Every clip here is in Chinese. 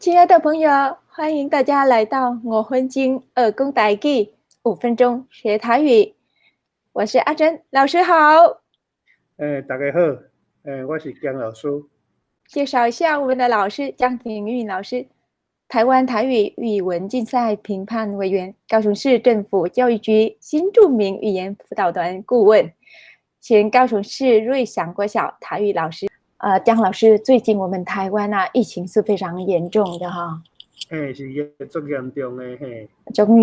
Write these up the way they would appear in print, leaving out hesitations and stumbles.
亲爱的朋友，欢迎大家来到我婚经耳公台记5分钟学台语。我是阿珍老师好。大家好，我是姜老师。介绍一下我们的老师江庭玉老师，台湾台语语文竞赛评判委员，高雄市政府教育局新著名语言辅导团顾问，前高雄市瑞祥国小台语老师。江老师，最近我们台湾疫情是非常严重的哈。是足严重的中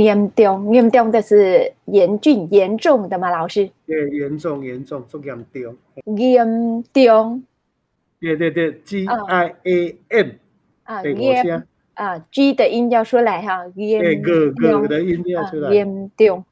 严重的是严峻严重的吗？老师？严重足严重。严重。对，GIAM。严G 的音要出来哈，严重的音要出来。严重，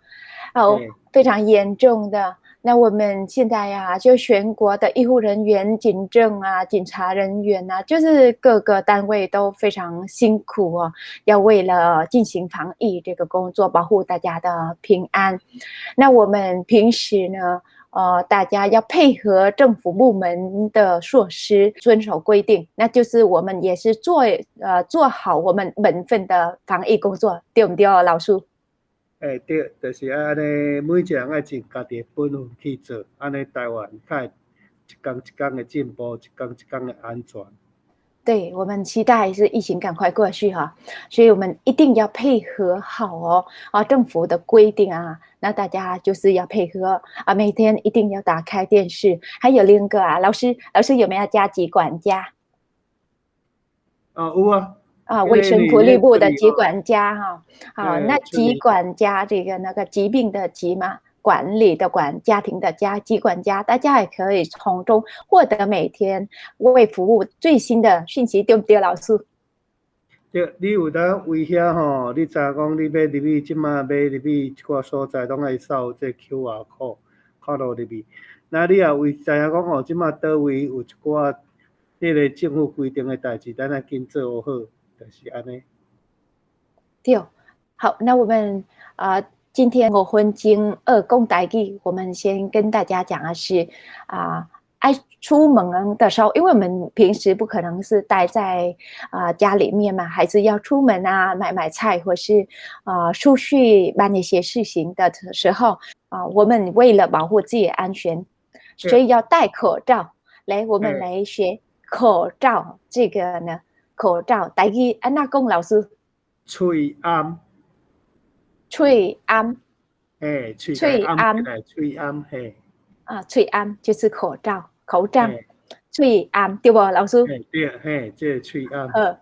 非常严重的。那我们现在就全国的医护人员、警政警察人员就是各个单位都非常辛苦哦，要为了进行防疫这个工作，保护大家的平安。那我们平时呢，大家要配合政府部门的措施，遵守规定，那就是我们也是做好我们本分的防疫工作，对不对，老师？对，就是安尼，每一个人爱尽家己的本分去做，安尼台湾才会一天一天的进步，一天一天的安全。对，我们期待是疫情赶快过去哈，所以我们一定要配合好政府的规定那大家就是要配合每天一定要打开电视。还有另一个老师有没有加急管家？有卫生福利部的疾管家那疾管家这个那个疾病的疾嘛，管理的管，家庭的家，疾管家，大家也可以从中获得每天为服务最新的讯息，对不对，老师？对，你有当威胁你知讲你要入去，即马要入去一寡所在，拢爱扫这 QR code 看到入去。那你也为知影讲即马倒位有一寡迄个政府规定的代志，咱要紧做好。就是安尼。对，好，那我们今天我婚经耳公台记，我们先跟大家讲的是爱出门的时候，因为我们平时不可能是待在家里面嘛，还是要出门买菜，或是出去办一些事情的时候我们为了保护自己的安全，所以要戴口罩。来，我们来学口罩这个呢。口罩台语安怎讲，老师？喙暗。喙暗。喙暗。喙暗喙暗就是口罩，喙暗对不，老师？对，这喙暗。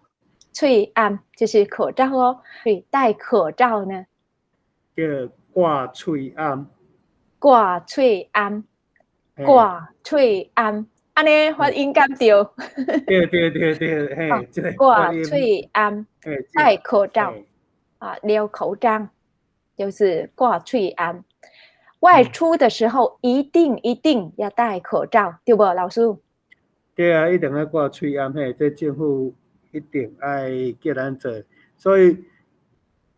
喙暗就是口罩哦，所以戴口罩呢，叫挂喙暗。挂喙暗，挂喙暗。安尼发音敢对？对，挂喙暗，戴口罩撩口罩，就是挂喙暗。外出的时候一定要戴口罩，对不，老师？对啊，一定要挂喙暗这政府一定爱叫咱做，所以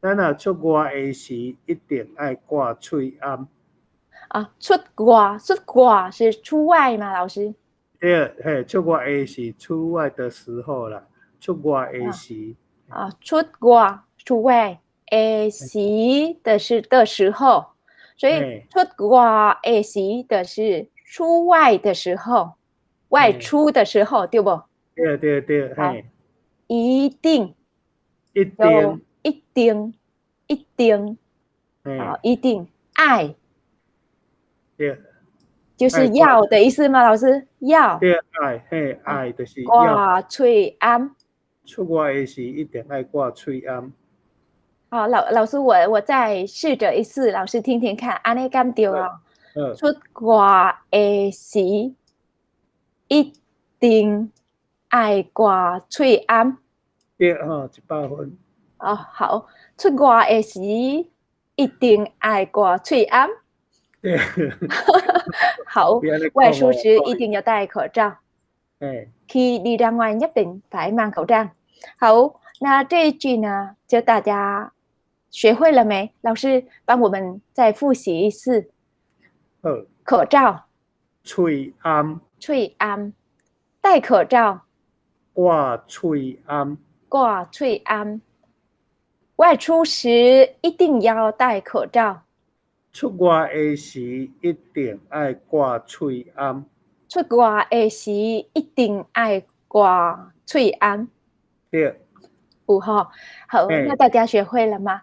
咱若出外的时一定爱挂喙暗。出外是出外吗，老师？对，出外的是出外的时候啦，出外的时出外的时的时候，所以出外的时的是出外的时候，外出的时候，对不？对，一定爱，对，就是要的意思吗？老师，要对，爱就是要挂喙暗。出外的时一定爱挂喙暗。好，老师，我再试着一次，老师听听看，安尼敢对出外的时一定爱挂喙暗。对100分。好，出外的时一定爱挂喙暗。对。好，外出时一定要戴口罩。khi đi ra ngoài nhất định phải mang khẩu trang。好，那这一句呢，就大家学会了没？老师帮我们再复习一次。口罩，喙暗，戴口罩，挂喙暗，挂喙安。外出时一定要戴口罩。出外的时一定爱挂喙安。出外的时一定爱挂喙安。对。好，那大家学会了吗？